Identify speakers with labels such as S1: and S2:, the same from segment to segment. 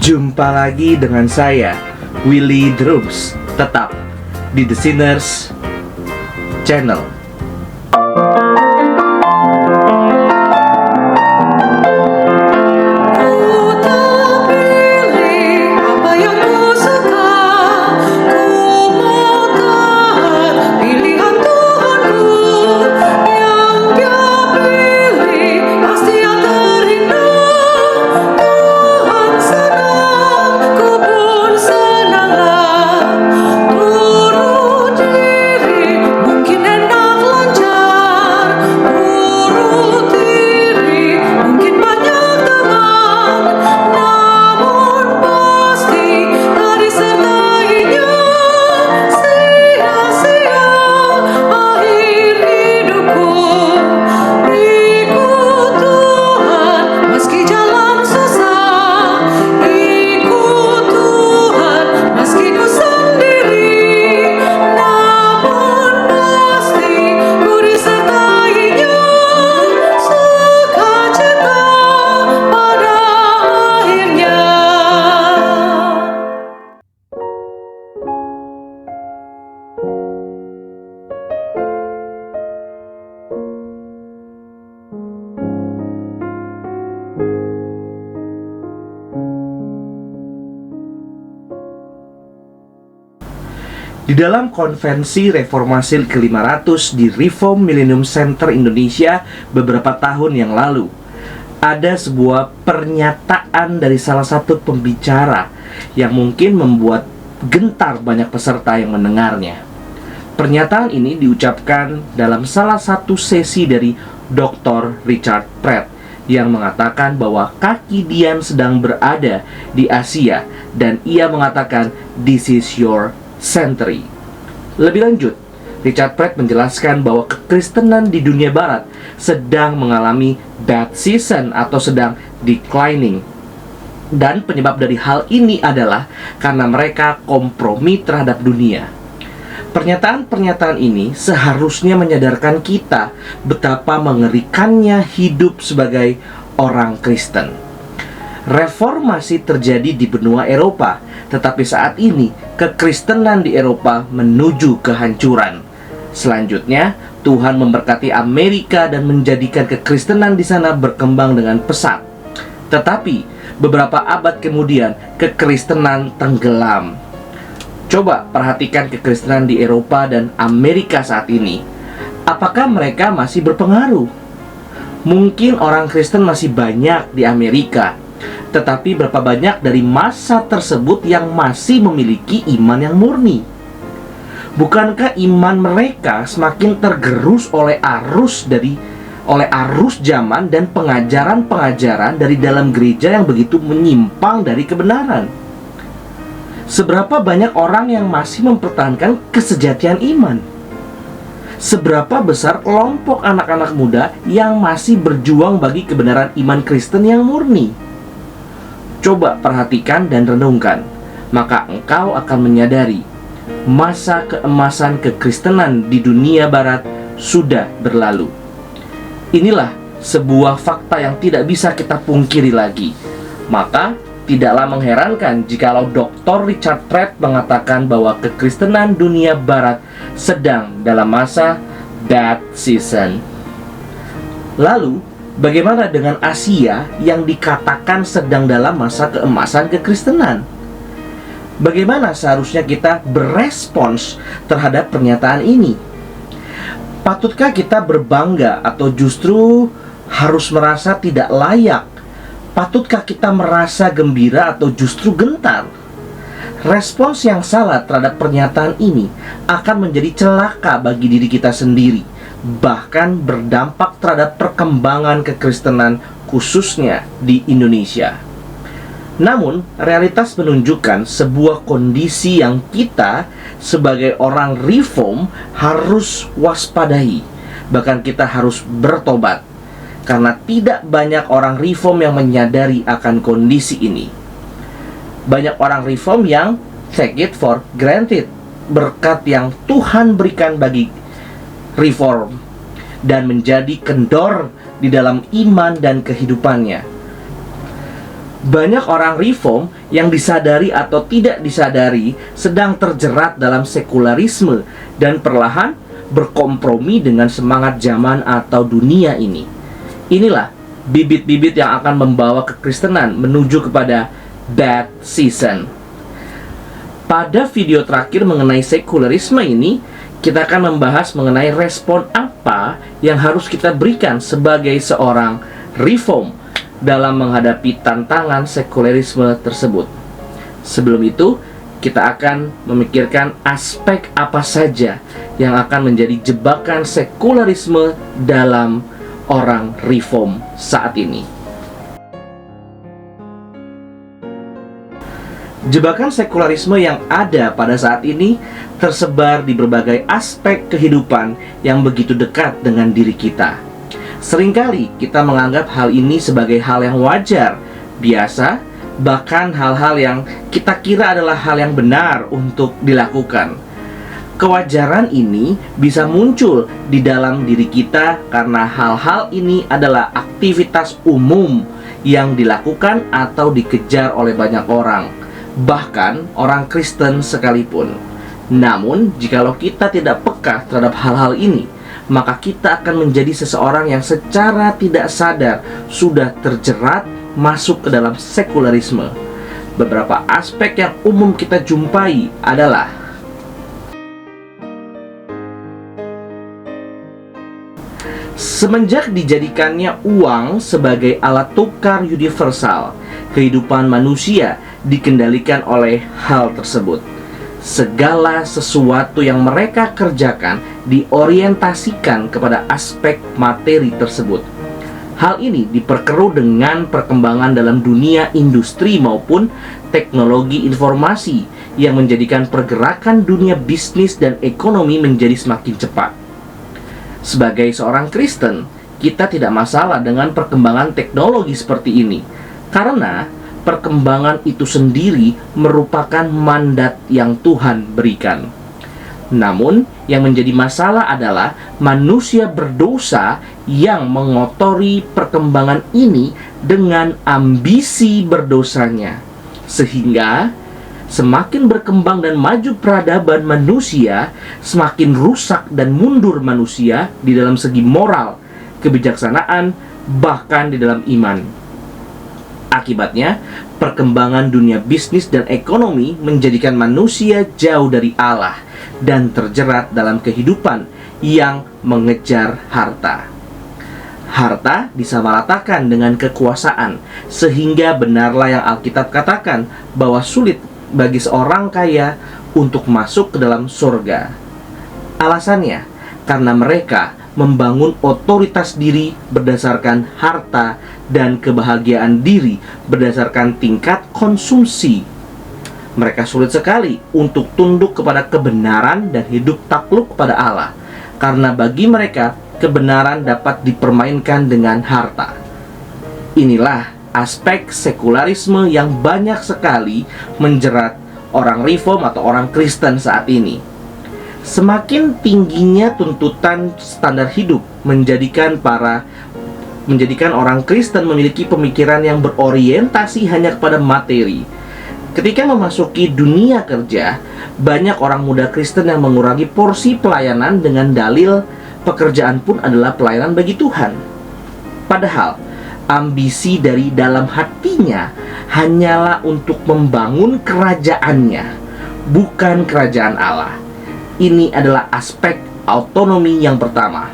S1: Jumpa lagi dengan saya, Willy Drums, tetap di The Sinners Channel. Di dalam konvensi reformasi ke-500 di Reform Millennium Center Indonesia beberapa tahun yang lalu, ada sebuah pernyataan dari salah satu pembicara yang mungkin membuat gentar banyak peserta yang mendengarnya. Pernyataan ini diucapkan dalam salah satu sesi dari Dr. Richard Pratt yang mengatakan bahwa kaki Dian sedang berada di Asia dan ia mengatakan, "This is your century." Lebih lanjut, Richard Pratt menjelaskan bahwa kekristenan di dunia barat sedang mengalami bad season atau sedang declining. Dan penyebab dari hal ini adalah karena mereka kompromi terhadap dunia. Pernyataan-pernyataan ini seharusnya menyadarkan kita betapa mengerikannya hidup sebagai orang Kristen. Reformasi terjadi di benua Eropa, tetapi saat ini kekristenan di Eropa menuju kehancuran. Selanjutnya, Tuhan memberkati Amerika dan menjadikan kekristenan di sana berkembang dengan pesat. Tetapi beberapa abad kemudian kekristenan tenggelam. Coba perhatikan kekristenan di Eropa dan Amerika saat ini. Apakah mereka masih berpengaruh? Mungkin orang Kristen masih banyak di Amerika, tetapi berapa banyak dari massa tersebut yang masih memiliki iman yang murni? Bukankah iman mereka semakin tergerus oleh arus zaman dan pengajaran-pengajaran dari dalam gereja yang begitu menyimpang dari kebenaran? Seberapa banyak orang yang masih mempertahankan kesejatian iman? Seberapa besar kelompok anak-anak muda yang masih berjuang bagi kebenaran iman Kristen yang murni? Coba perhatikan dan renungkan, maka engkau akan menyadari masa keemasan kekristenan di dunia barat sudah berlalu. Inilah sebuah fakta yang tidak bisa kita pungkiri lagi. Maka tidaklah mengherankan jikalau Dr. Richard Pratt mengatakan bahwa kekristenan dunia barat sedang dalam masa bad season. Lalu, bagaimana dengan Asia yang dikatakan sedang dalam masa keemasan kekristenan? Bagaimana seharusnya kita berespons terhadap pernyataan ini? Patutkah kita berbangga atau justru harus merasa tidak layak? Patutkah kita merasa gembira atau justru gentar? Respons yang salah terhadap pernyataan ini akan menjadi celaka bagi diri kita sendiri, bahkan berdampak terhadap perkembangan kekristenan khususnya di Indonesia. Namun, realitas menunjukkan sebuah kondisi yang kita sebagai orang reform harus waspadai. Bahkan kita harus bertobat, karena tidak banyak orang reform yang menyadari akan kondisi ini. Banyak orang reform yang take it for granted berkat yang Tuhan berikan bagi reform dan menjadi kendor di dalam iman dan kehidupannya. Banyak orang reform yang disadari atau tidak disadari sedang terjerat dalam sekularisme dan perlahan berkompromi dengan semangat zaman atau dunia ini. Inilah bibit-bibit yang akan membawa kekristenan menuju kepada bad season. Pada video terakhir mengenai sekularisme ini, kita akan membahas mengenai respon apa yang harus kita berikan sebagai seorang reform dalam menghadapi tantangan sekularisme tersebut. Sebelum itu, kita akan memikirkan aspek apa saja yang akan menjadi jebakan sekularisme dalam orang reform saat ini. Jebakan sekularisme yang ada pada saat ini tersebar di berbagai aspek kehidupan yang begitu dekat dengan diri kita. Seringkali kita menganggap hal ini sebagai hal yang wajar, biasa, bahkan hal-hal yang kita kira adalah hal yang benar untuk dilakukan. Kewajaran ini bisa muncul di dalam diri kita karena hal-hal ini adalah aktivitas umum yang dilakukan atau dikejar oleh banyak orang, bahkan orang Kristen sekalipun. Namun, jikalau kita tidak peka terhadap hal-hal ini, maka kita akan menjadi seseorang yang secara tidak sadar sudah terjerat masuk ke dalam sekularisme. Beberapa aspek yang umum kita jumpai adalah semenjak dijadikannya uang sebagai alat tukar universal, kehidupan manusia dikendalikan oleh hal tersebut. Segala sesuatu yang mereka kerjakan diorientasikan kepada aspek materi tersebut. Hal ini diperkeruh dengan perkembangan dalam dunia industri maupun teknologi informasi yang menjadikan pergerakan dunia bisnis dan ekonomi menjadi semakin cepat. Sebagai seorang Kristen, kita tidak masalah dengan perkembangan teknologi seperti ini, karena perkembangan itu sendiri merupakan mandat yang Tuhan berikan. Namun, yang menjadi masalah adalah manusia berdosa yang mengotori perkembangan ini dengan ambisi berdosanya. Sehingga, semakin berkembang dan maju peradaban manusia, semakin rusak dan mundur manusia di dalam segi moral, kebijaksanaan, bahkan di dalam iman. Akibatnya, perkembangan dunia bisnis dan ekonomi menjadikan manusia jauh dari Allah dan terjerat dalam kehidupan yang mengejar harta. Harta disamaratakan dengan kekuasaan, sehingga benarlah yang Alkitab katakan bahwa sulit bagi seorang kaya untuk masuk ke dalam surga. Alasannya, karena mereka membangun otoritas diri berdasarkan harta dan kebahagiaan diri berdasarkan tingkat konsumsi. Mereka sulit sekali untuk tunduk kepada kebenaran dan hidup takluk kepada Allah, karena bagi mereka kebenaran dapat dipermainkan dengan harta. Inilah aspek sekularisme yang banyak sekali menjerat orang reform atau orang Kristen saat ini. Semakin tingginya tuntutan standar hidup menjadikan orang Kristen memiliki pemikiran yang berorientasi hanya kepada materi. Ketika memasuki dunia kerja, banyak orang muda Kristen yang mengurangi porsi pelayanan dengan dalil pekerjaan pun adalah pelayanan bagi Tuhan. Padahal, ambisi dari dalam hatinya hanyalah untuk membangun kerajaannya, bukan kerajaan Allah. Ini adalah aspek autonomi yang pertama.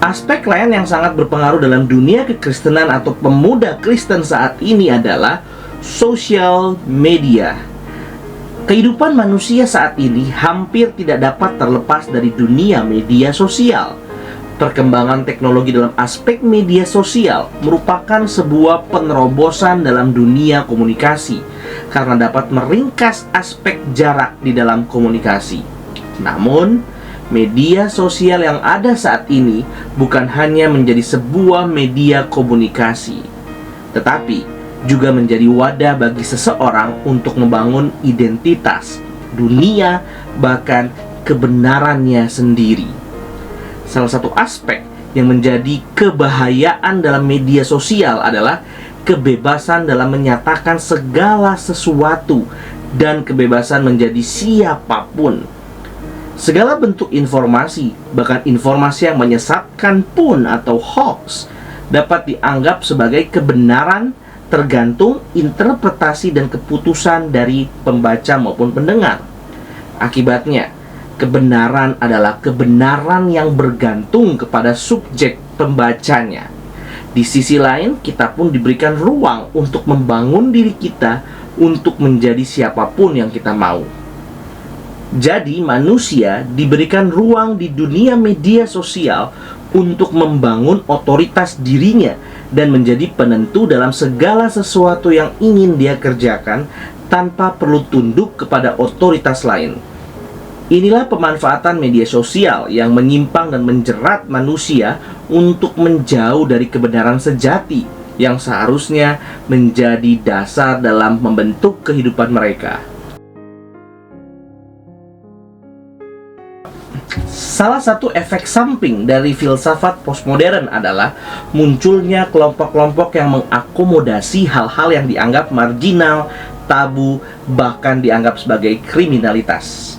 S1: Aspek lain yang sangat berpengaruh dalam dunia kekristenan atau pemuda Kristen saat ini adalah sosial media. Kehidupan manusia saat ini hampir tidak dapat terlepas dari dunia media sosial. Perkembangan teknologi dalam aspek media sosial merupakan sebuah penerobosan dalam dunia komunikasi, karena dapat meringkas aspek jarak di dalam komunikasi. Namun, media sosial yang ada saat ini bukan hanya menjadi sebuah media komunikasi, tetapi juga menjadi wadah bagi seseorang untuk membangun identitas, dunia, bahkan kebenarannya sendiri. Salah satu aspek yang menjadi kebahayaan dalam media sosial adalah kebebasan dalam menyatakan segala sesuatu dan kebebasan menjadi siapapun. Segala bentuk informasi, bahkan informasi yang menyesatkan pun atau hoax, dapat dianggap sebagai kebenaran tergantung interpretasi dan keputusan dari pembaca maupun pendengar. Akibatnya, kebenaran adalah kebenaran yang bergantung kepada subjek pembacanya. Di sisi lain, kita pun diberikan ruang untuk membangun diri kita untuk menjadi siapapun yang kita mau. Jadi, manusia diberikan ruang di dunia media sosial untuk membangun otoritas dirinya dan menjadi penentu dalam segala sesuatu yang ingin dia kerjakan tanpa perlu tunduk kepada otoritas lain. Inilah pemanfaatan media sosial yang menyimpang dan menjerat manusia untuk menjauh dari kebenaran sejati yang seharusnya menjadi dasar dalam membentuk kehidupan mereka. Salah satu efek samping dari filsafat postmodern adalah munculnya kelompok-kelompok yang mengakomodasi hal-hal yang dianggap marginal, tabu, bahkan dianggap sebagai kriminalitas.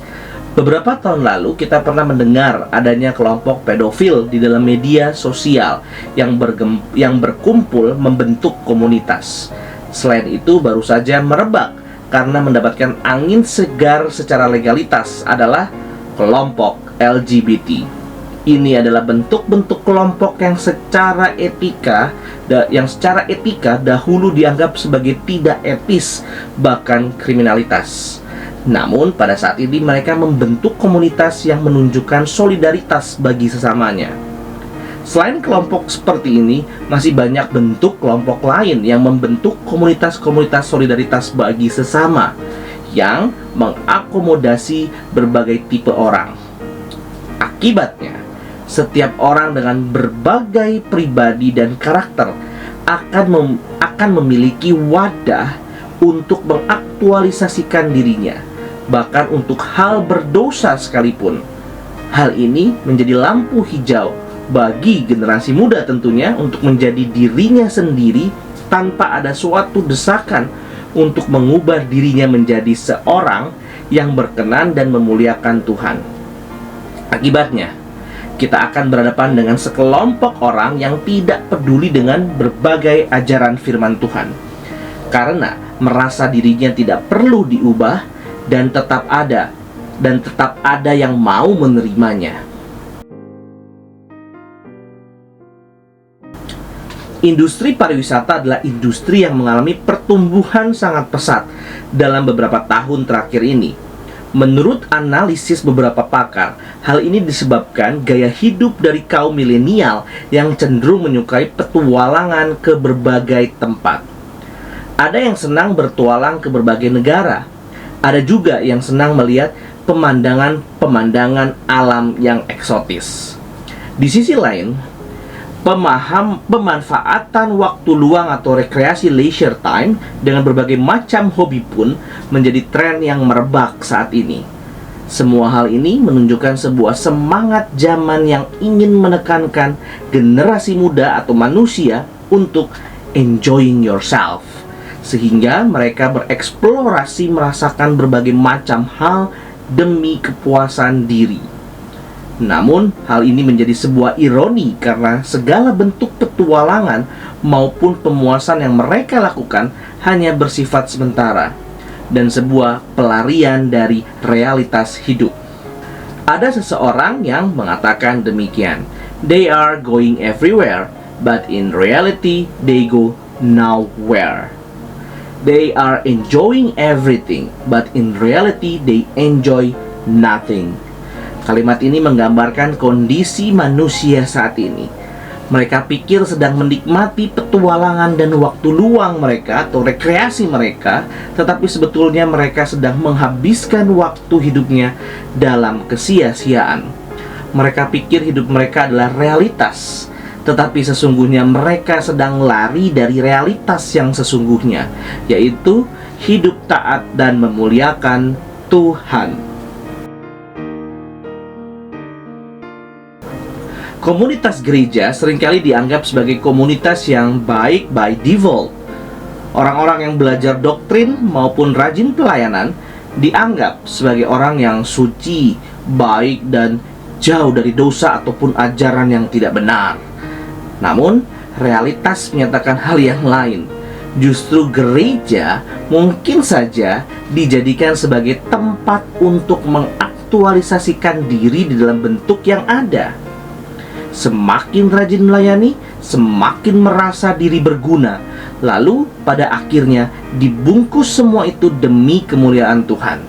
S1: Beberapa tahun lalu kita pernah mendengar adanya kelompok pedofil di dalam media sosial yang berkumpul membentuk komunitas. Selain itu, baru saja merebak karena mendapatkan angin segar secara legalitas adalah kelompok LGBT. Ini adalah bentuk-bentuk kelompok yang secara etika dahulu dianggap sebagai tidak etis, bahkan kriminalitas. Namun pada saat ini mereka membentuk komunitas yang menunjukkan solidaritas bagi sesamanya. Selain kelompok seperti ini, masih banyak bentuk kelompok lain yang membentuk komunitas-komunitas solidaritas bagi sesama yang mengakomodasi berbagai tipe orang. Akibatnya, setiap orang dengan berbagai pribadi dan karakter akan memiliki wadah untuk mengaktualisasikan dirinya, bahkan untuk hal berdosa sekalipun. Hal ini menjadi lampu hijau bagi generasi muda tentunya untuk menjadi dirinya sendiri tanpa ada suatu desakan untuk mengubah dirinya menjadi seorang yang berkenan dan memuliakan Tuhan. Akibatnya, kita akan berhadapan dengan sekelompok orang yang tidak peduli dengan berbagai ajaran firman Tuhan, karena merasa dirinya tidak perlu diubah dan tetap ada yang mau menerimanya. Industri pariwisata adalah industri yang mengalami pertumbuhan sangat pesat dalam beberapa tahun terakhir ini. Menurut analisis beberapa pakar, hal ini disebabkan gaya hidup dari kaum milenial yang cenderung menyukai petualangan ke berbagai tempat. Ada yang senang bertualang ke berbagai negara. Ada juga yang senang melihat pemandangan alam yang eksotis. Di sisi lain, pemanfaatan waktu luang atau rekreasi leisure time dengan berbagai macam hobi pun menjadi tren yang merebak saat ini. Semua hal ini menunjukkan sebuah semangat zaman yang ingin menekankan generasi muda atau manusia untuk enjoying yourself, sehingga mereka bereksplorasi merasakan berbagai macam hal demi kepuasan diri. Namun, hal ini menjadi sebuah ironi karena segala bentuk petualangan maupun pemuasan yang mereka lakukan hanya bersifat sementara dan sebuah pelarian dari realitas hidup. Ada seseorang yang mengatakan demikian, "They are going everywhere, but in reality they go nowhere. They are enjoying everything, but in reality they enjoy nothing." Kalimat ini menggambarkan kondisi manusia saat ini. Mereka pikir sedang menikmati petualangan dan waktu luang mereka atau rekreasi mereka, tetapi sebetulnya mereka sedang menghabiskan waktu hidupnya dalam kesia-siaan. Mereka pikir hidup mereka adalah realitas, tetapi sesungguhnya mereka sedang lari dari realitas yang sesungguhnya, yaitu hidup taat dan memuliakan Tuhan. Komunitas gereja seringkali dianggap sebagai komunitas yang baik by default. Orang-orang yang belajar doktrin maupun rajin pelayanan dianggap sebagai orang yang suci, baik, dan jauh dari dosa ataupun ajaran yang tidak benar. Namun, realitas menyatakan hal yang lain. Justru gereja mungkin saja dijadikan sebagai tempat untuk mengaktualisasikan diri di dalam bentuk yang ada. Semakin rajin melayani, semakin merasa diri berguna. Lalu pada akhirnya dibungkus semua itu demi kemuliaan Tuhan.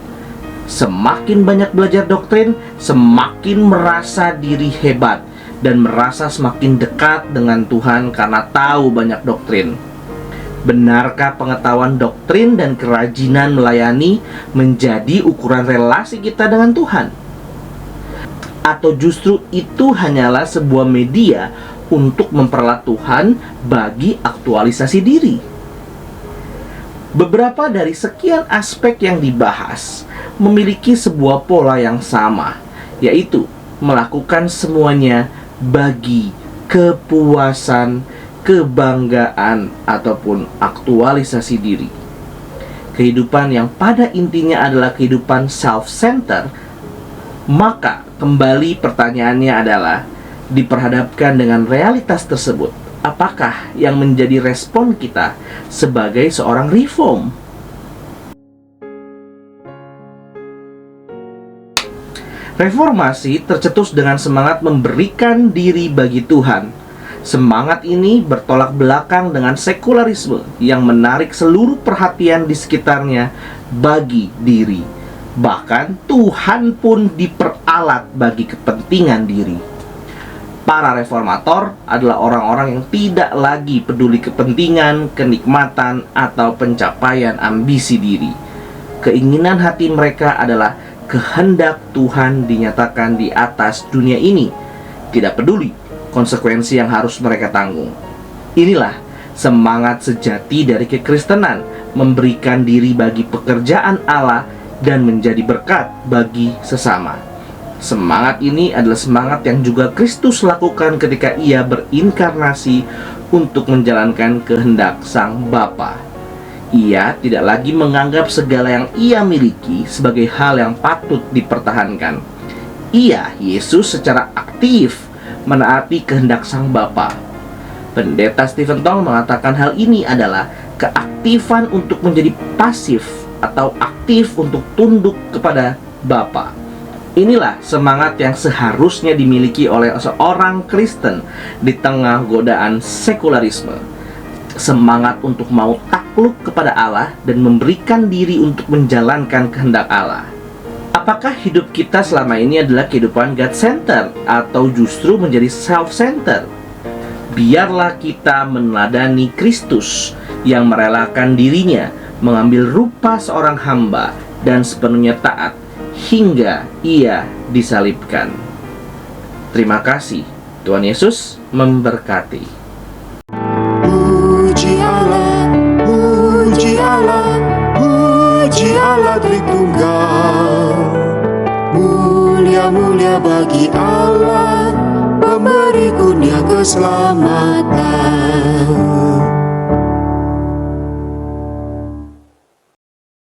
S1: Semakin banyak belajar doktrin, semakin merasa diri hebat dan merasa semakin dekat dengan Tuhan karena tahu banyak doktrin. Benarkah pengetahuan doktrin dan kerajinan melayani menjadi ukuran relasi kita dengan Tuhan? Atau justru itu hanyalah sebuah media untuk memperoleh Tuhan bagi aktualisasi diri? Beberapa dari sekian aspek yang dibahas memiliki sebuah pola yang sama, yaitu melakukan semuanya bagi kepuasan, kebanggaan, ataupun aktualisasi diri. Kehidupan yang pada intinya adalah kehidupan self-centered. Maka kembali pertanyaannya adalah, diperhadapkan dengan realitas tersebut, apakah yang menjadi respon kita sebagai seorang reform? Reformasi tercetus dengan semangat memberikan diri bagi Tuhan. Semangat ini bertolak belakang dengan sekularisme yang menarik seluruh perhatian di sekitarnya bagi diri. Bahkan Tuhan pun diperalat bagi kepentingan diri. Para reformator adalah orang-orang yang tidak lagi peduli kepentingan, kenikmatan, atau pencapaian ambisi diri. Keinginan hati mereka adalah kehendak Tuhan dinyatakan di atas dunia ini. Tidak peduli konsekuensi yang harus mereka tanggung. Inilah semangat sejati dari kekristenan, memberikan diri bagi pekerjaan Allah dan menjadi berkat bagi sesama. Semangat ini adalah semangat yang juga Kristus lakukan ketika ia berinkarnasi untuk menjalankan kehendak Sang Bapa. Ia tidak lagi menganggap segala yang ia miliki sebagai hal yang patut dipertahankan. Ia, Yesus, secara aktif menaati kehendak Sang Bapa. Pendeta Stephen Tong mengatakan hal ini adalah keaktifan untuk menjadi pasif atau aktif untuk tunduk kepada Bapa. Inilah semangat yang seharusnya dimiliki oleh seorang Kristen di tengah godaan sekularisme. Semangat untuk mau takluk kepada Allah dan memberikan diri untuk menjalankan kehendak Allah. Apakah hidup kita selama ini adalah kehidupan God-centered atau justru menjadi self-centered? Biarlah kita meneladani Kristus yang merelakan dirinya mengambil rupa seorang hamba dan sepenuhnya taat hingga ia disalibkan. Terima kasih. Tuhan Yesus memberkati.
S2: Puji Allah, puji Allah, puji Allah Tritunggal. Mulia-mulia bagi Allah, pemberi kurnia keselamatan.